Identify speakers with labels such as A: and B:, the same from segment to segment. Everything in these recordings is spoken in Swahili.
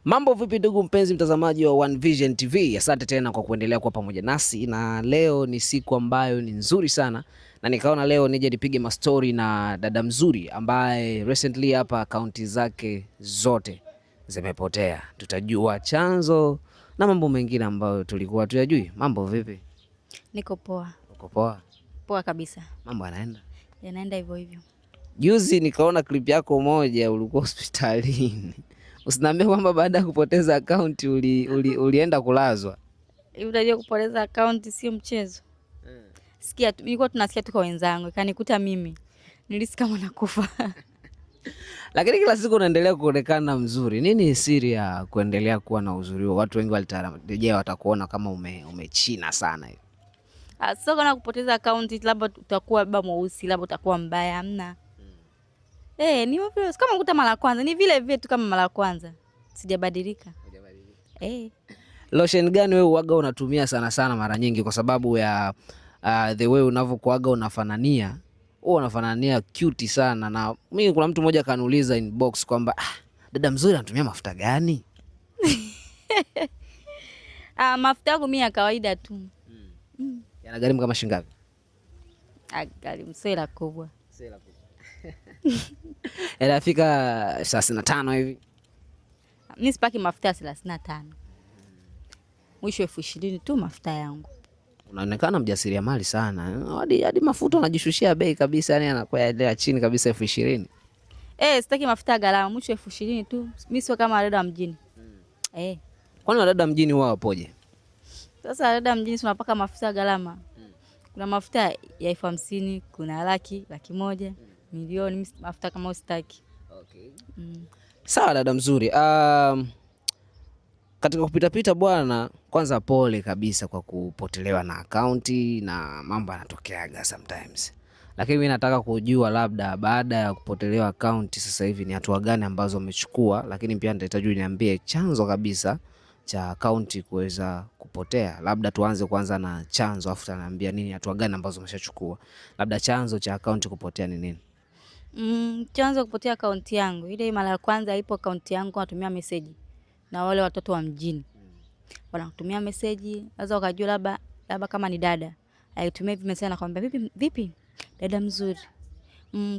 A: Mambo vipi ndugu mpenzi mtazamaji wa One Vision TV? Asante tena kwa kuendelea kuwa pamoja nasi, na leo ni siku ambayo ni nzuri sana, na nikaona leo nije nipige mastori na dada mzuri ambaye recently hapa akaunti zake zote zimepotea. Tutajua chanzo na mambo mengine ambayo tulikuwa tuyajui. Mambo vipi?
B: Niko poa.
A: Uko poa?
B: Poa kabisa.
A: Mambo yanaenda?
B: Yanaenda hivyo hivyo.
A: Juzi nikaona clip yako moja ulikuwa hospitalini. Usiniambie kwamba baada ya kupoteza akaunti ulienda kulazwa.
B: Unajua kupoteza akaunti sio mchezo. Sikia, nilikuwa tunasikia tu kwa wenzangu, ikanikuta mimi. Nilisikia kama nakufa.
A: Lakini kila siku unaendelea kuonekana mzuri. Nini siri ya kuendelea kuwa na uzuri huo? Watu wengi walitarajia watakuona kama umechina sana hivi.
B: Sio kana kupoteza akaunti labda utakuwa baba mweusi, labda utakuwa mbaya, hamna. Ni hivyo, kama ukuta mara kwanza, ni vile vile tu kama mara kwanza. Sijabadilika.
A: Lotion gani wewe uaga unatumia sana sana mara nyingi, kwa sababu ya the way unavyokuaga unafanania? Wewe unafanania cute sana, na mimi kuna mtu mmoja kaniuliza inbox kwamba dada mzuri anatumia mafuta gani?
B: Mafuta yangu mimi ya kawaida tu.
A: Yanagharimu kama shilingi ngapi?
B: Gharimu sela kubwa.
A: Sela kubwa. Yanafika 35 hivi.
B: Mimi sipaki mafuta ya 35. Mwisho 20,000 tu mafuta yangu.
A: Unaonekana mjasiriamali sana. Hadi mafuta unajishushia bei kabisa, yani anakuwa ya chini kabisa 20,000.
B: Sitaki mafuta gharama, mwisho 20,000 tu. Mimi sio kama dada mjini.
A: Kwani wadada mjini wao wapoje?
B: Sasa dada mjini tunapaka mafuta gharama. Kuna mafuta ya 50,000, kuna laki, 100,000, milioni, mafuta kama usitaki.
A: Okay. Sawa dada mzuri. Katika kupita bwana, kwanza pole kabisa kwa kupotelewa na akaunti, na mambo yanatokeaga sometimes. Lakini mimi nataka kujua labda baada ya kupotelewa akaunti sasa hivi ni hatua gani ambazo umechukua, lakini pia nitahitaji uniambie chanzo kabisa cha akaunti kuweza kupotea. Labda tuanze kwanza na chanzo, afu utaniambia nini hatua gani ambazo umeshachukua. Labda chanzo cha akaunti kupotea ni nini?
B: Chanzo kupotea akaunti yangu, ile mara ya kwanza ipo akaunti yangu natumia message na wale watoto wa mjini. Wanatumia message, sasa wakajua labda kama ni dada. Aitumia hivi message nakwambia vipi? Dada mzuri.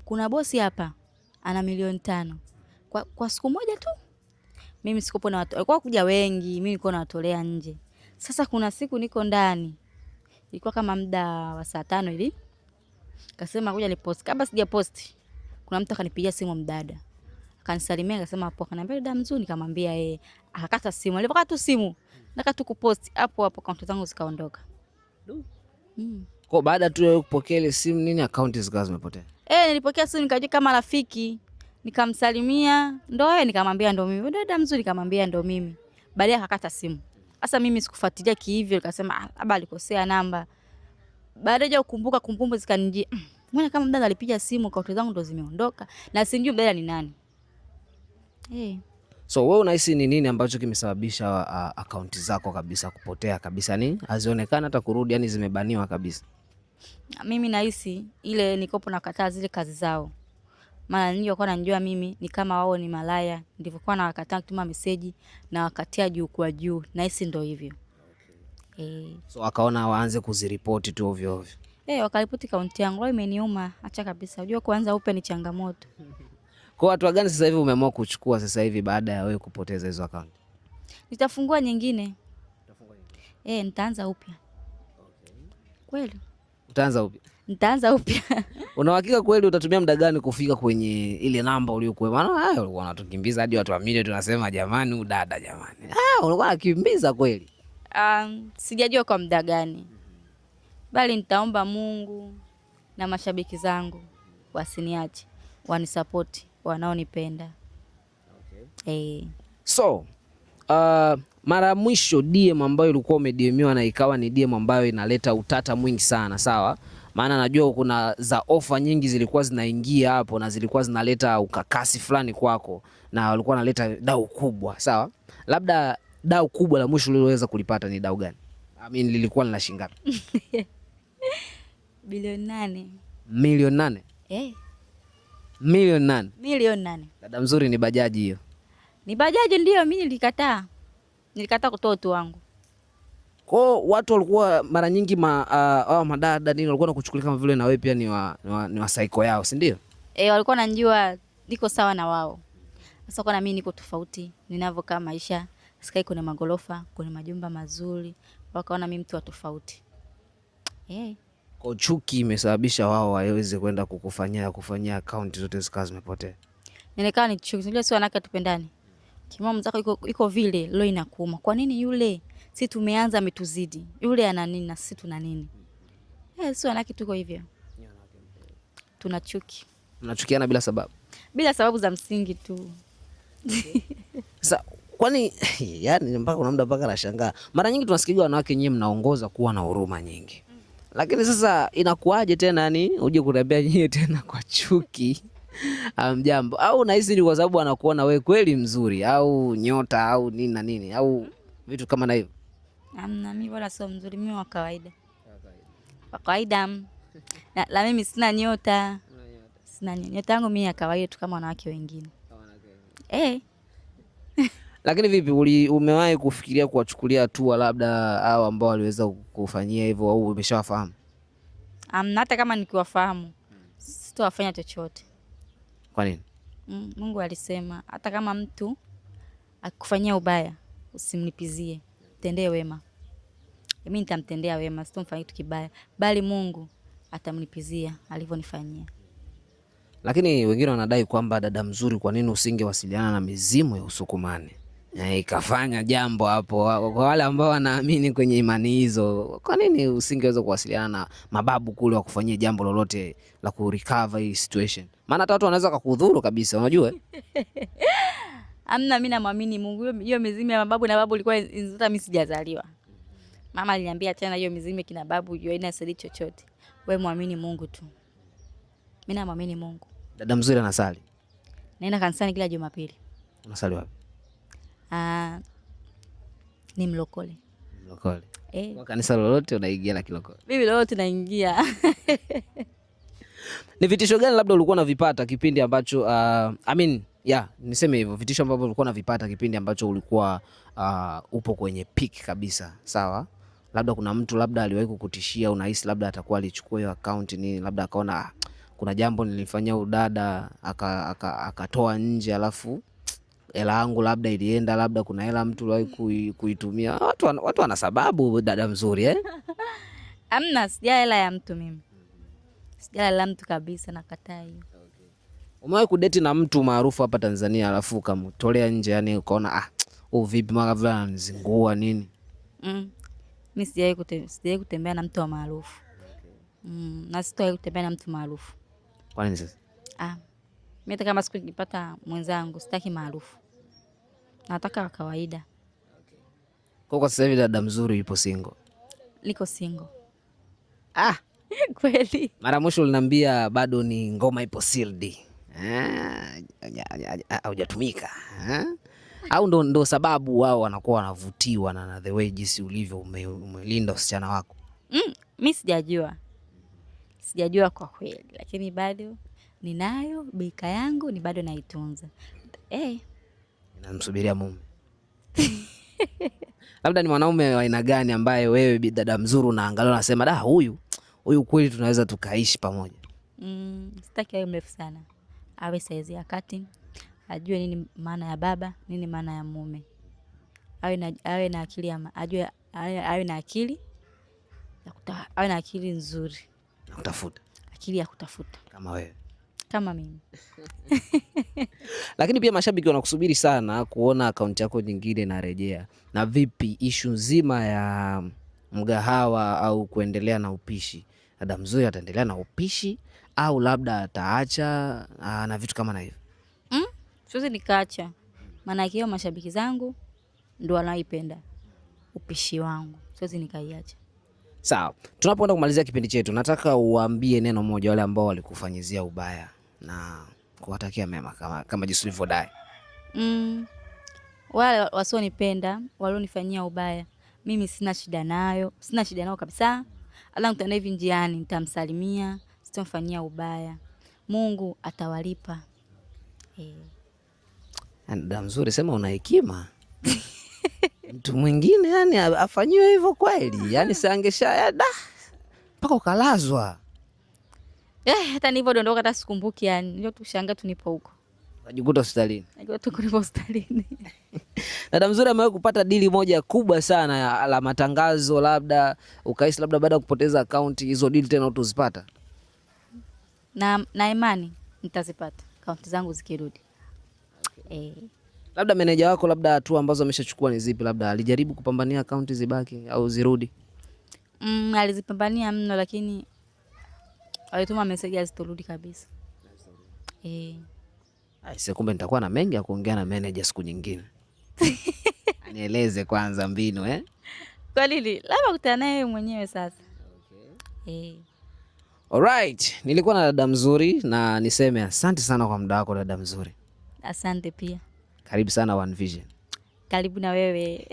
B: Kuna bosi hapa ana milioni 5. Kwa siku moja tu. Mimi sikopo na watu. Walikuwa kuja wengi, mimi nilikuwa nawatolea nje. Sasa kuna siku niko ndani. Ilikuwa kama muda wa saa 5 hivi. Akasema kuja ni post. Kabla sija post, kuna mtu akanipigia simu mdada. Akanisalimia akasema hapo, akaniambia dada mzuri, nikamwambia akakata simu. Alipokata tu simu, nataka tu kupost hapo akaunti zangu zikaondoka.
A: Kwa baada tu ya kupokea ile simu nini akaunti zikawa zimepotea?
B: Nilipokea simu nikajua kama rafiki. Nikamsalimia, ndo nikamwambia ndo mimi. Dada mzuri, nikamwambia ndo mimi. Baadaye akakata simu. Sasa mimi sikufuatilia kihivyo, nikasema labda alikosea namba. Baadaye kukumbuka kumbukumbu zikanijia. Mbona kama mdada alipiga simu akaunti zangu ndo zimeondoka na sijui mdada ni nani.
A: So wewe unahisi ni nini ambacho kimesababisha akaunti zako kabisa kupotea kabisa, ni hazionekana hata kurudi, yani zimebaniwa kabisa?
B: Mimi nahisi ile nikopo na kataa zile kazi zao. Maana nilikuwa najua mimi ni kama wao ni malaya, ndivyokuwa na wakataa kutuma message na wakatia juu kwa juu. Nahisi ndio hivyo.
A: So akaona waanze kuziripoti tu ovyo ovyo.
B: Wakaripoti akaunti yangu. Leo imeniuma, acha kabisa. Unajua kuanza upya ni changamoto.
A: Kwa hatua gani sasa hivi umeamua kuchukua sasa hivi baada ya wewe kupoteza hizo akaunti?
B: Nitafungua nyingine. Utafungua nyingine? Nitaanza upya.
A: Okay.
B: Kweli?
A: Utaanza upya?
B: Nitaanza upya.
A: Una uhakika kweli utatumia muda gani kufika kwenye ile namba uliyokuwa? Maana walikuwa wanatukimbiza hadi watu wa milioni tunasema jamani udada jamani. Ulikuwa unakimbiza kweli?
B: Sijajua kwa muda gani. Bali nitaomba Mungu na mashabiki zangu wasiniache, wanisapoti, wanaonipenda. Okay.
A: So, mara mwisho DM ambayo ulikuwa umedmiwa na ikawa ni DM ambayo inaleta utata mwingi sana, sawa? Maana najua kuna za ofa nyingi zilikuwa zinaingia hapo na zilikuwa zinaleta ukakasi fulani kwako na walikuwa wanaleta dau kubwa, sawa? Labda dau kubwa la mwisho ulioweza kulipata ni dau gani? Lilikuwa lina shilingi ngapi?
B: Bilioni 8.
A: Milioni 8? Milioni 8.
B: Milioni 8.
A: Dada mzuri, ni bajaji hiyo?
B: Ni bajaji ndio, mimi nilikataa. Nilikataa kutoa utu wangu.
A: Kwa watu walikuwa mara nyingi madada nini walikuwa nakuchukulia kama vile na wewe pia ni wa psycho yao, si ndio?
B: Walikuwa wanajua niko sawa na wao. Sasa kwa na mimi niko tofauti, ninavyokaa maisha, sikai kuna magorofa, kuna majumba mazuri, wakaona mimi mtu wa tofauti.
A: Kwa chuki imesababisha wao waweze kwenda kufanyia account zote zikawa zimepotea.
B: Nilikuwa ni chuki, unajua si wanawake tupendani. Kimamo mzako iko vile, leo inakuuma. Kwa nini yule? Si tumeanza ametuzidi. Yule ana nini na sisi tuna nini? Si wanawake tuko hivyo. Tuna chuki.
A: Mnachukiana bila sababu.
B: Bila sababu za msingi tu.
A: Sasa kwani yani mpaka kuna muda mpaka nashangaa. Mara nyingi tunasikia wanawake nyewe mnaongoza kuwa na huruma nyingi. Lakini sasa inakuaje tena yani uje kuniambia nyewe tena kwa chuki? Jambo au nahisi ni kwa sababu anakuona wewe kweli mzuri au nyota au nini na nini au vitu kama na hivyo.
B: Mimi wala sio mzuri, mimi wa kawaida. Wa kawaida. La mimi sina nyota. Sina nyota yangu mimi ya kawaida tu kama wanawake wengine.
A: Lakini vipi umewahi kufikiria kuwachukulia hatua labda hao ambao waliweza kufanyia hivyo au umeshawafahamu?
B: Hata kama nikiwafahamu sitowafanya chochote.
A: Kwa nini?
B: Mungu alisema hata kama mtu akikufanyia ubaya usimlipizie, tendee wema. Mimi nitamtendea wema, sitomfanyia kitu kibaya, bali Mungu atamlipizia alivyonifanyia.
A: Lakini wengine wanadai kwamba dada mzuri, kwa nini usingewasiliana na mizimu ya Usukumani? Ikafanya jambo hapo. Kwa wale ambao wanaamini kwenye imani hizo, kwa nini usingeweza kuwasiliana na mababu kule wakufanyia jambo lolote la kurecover hii situation? Maana hata watu wanaweza kukudhuru kabisa, unajua?
B: Mimi namwamini Mungu. Hiyo mizimu ya mababu na babu ilikuwa hata mimi sijazaliwa. Mama aliniambia tena hiyo mizimu kina babu hiyo haina siri chochote. Wewe muamini Mungu tu. Mimi namwamini Mungu.
A: Dada mzuri anasali?
B: Naenda kanisani kila Jumapili.
A: Unasali wapi?
B: Ni mlokole.
A: Mlokole. Kwa kanisa lolote unaingia la kilokole?
B: Mimi lolote naingia.
A: Ni vitisho gani labda ulikuwa unavipata kipindi ambacho niseme hivyo, vitisho ambavyo ulikuwa unavipata kipindi ambacho ulikuwa upo kwenye peak kabisa, sawa? Labda kuna mtu labda aliwahi kukutishia, unahisi labda atakuwa alichukua hiyo account nini, labda akaona kuna jambo nilifanyia udada akatoa nje, alafu hela yangu labda ilienda, labda kuna hela mtu aliwahi kuitumia. Watu wana sababu, dada mzuri
B: Hamna, sija hela ya mtu mimi. Sija hela mtu kabisa, nakataa hiyo.
A: Umewahi kudeti na mtu maarufu hapa Tanzania alafu ukamtolea nje, yani ukaona vipi mara vile ananizingua nini?
B: Mimi sijawahi kutembea na mtu wa maarufu. Na sitawahi kutembea na mtu maarufu.
A: Kwa nini sasa?
B: Mimi hata kama siku nikipata mwenzangu sitaki maarufu. Nataka wa kawaida.
A: Kwa sasa hivi dada mzuri yupo single? Liko
B: single. Kweli.
A: Mara mwisho uliniambia bado ni ngoma ipo sealed. Haujatumika. Au ndo sababu wao wanakuwa wanavutiwa na the way jinsi ulivyo umelinda usichana wako?
B: Mimi sijajua kwa kweli, lakini bado ninayo bika yangu, ni bado naitunza.
A: Namsubiria mume. Labda ni mwanaume wa aina gani ambaye wewe dada mzuri unaangalia unasema huyu kweli tunaweza tukaishi pamoja?
B: Sitaki awe mrefu sana, awe saizi ya kati, ajue nini maana ya baba, nini maana ya mume, awe na akili awe na akili awe na akili nzuri
A: na kutafuta,
B: akili ya kutafuta
A: kama wewe,
B: kama mimi.
A: Lakini pia mashabiki wanakusubiri sana kuona akaunti yako nyingine inarejea. Na vipi issue nzima ya mgahawa au kuendelea na upishi? Dada mzuri ataendelea na upishi au labda ataacha na vitu kama na hivyo?
B: Siwezi nikaacha. Maana hiyo mashabiki zangu ndio wanaipenda upishi wangu. Siwezi nikaiacha.
A: Sawa. Tunapoenda kumalizia kipindi chetu, nataka uambie neno moja wale ambao walikufanyizia ubaya na kuwatakia mema kama jinsi ulivyodai.
B: Wale wasionipenda, walionifanyia ubaya, mimi sina shida nao kabisa. Hata mtanda hivi njiani nitamsalimia, sitomfanyia ubaya. Mungu atawalipa.
A: Dada mzuri, sema una hekima. Mtu mwingine yani afanyiwe hivyo kweli? Yani sangesha mpaka ukalazwa.
B: Hata nilivyodondoka hata sikumbuki yani. Ndio tushangaa tu nipo huko.
A: Unajikuta hospitalini.
B: Najua tu nipo hospitalini.
A: Dada mzuri amewahi kupata dili moja kubwa sana ya la matangazo, labda ukahisi labda baada ya kupoteza akaunti hizo dili tena utazipata?
B: Na imani nitazipata akaunti zangu zikirudi. Okay.
A: Labda meneja wako, labda hatua ambazo ameshachukua ni zipi? Labda alijaribu kupambania akaunti zibaki au zirudi?
B: Alizipambania mno, lakini alituma message aziturudi kabisa.
A: Aise, kumbe nitakuwa na mengi ya kuongea na manager siku nyingine. Nieleze kwanza mbinu
B: Kwa nini? Labda kutana naye mwenyewe sasa. Okay.
A: Alright, nilikuwa na dada mzuri na niseme asante sana kwa muda wako dada mzuri.
B: Asante pia.
A: Karibu sana One Vision.
B: Karibu na wewe.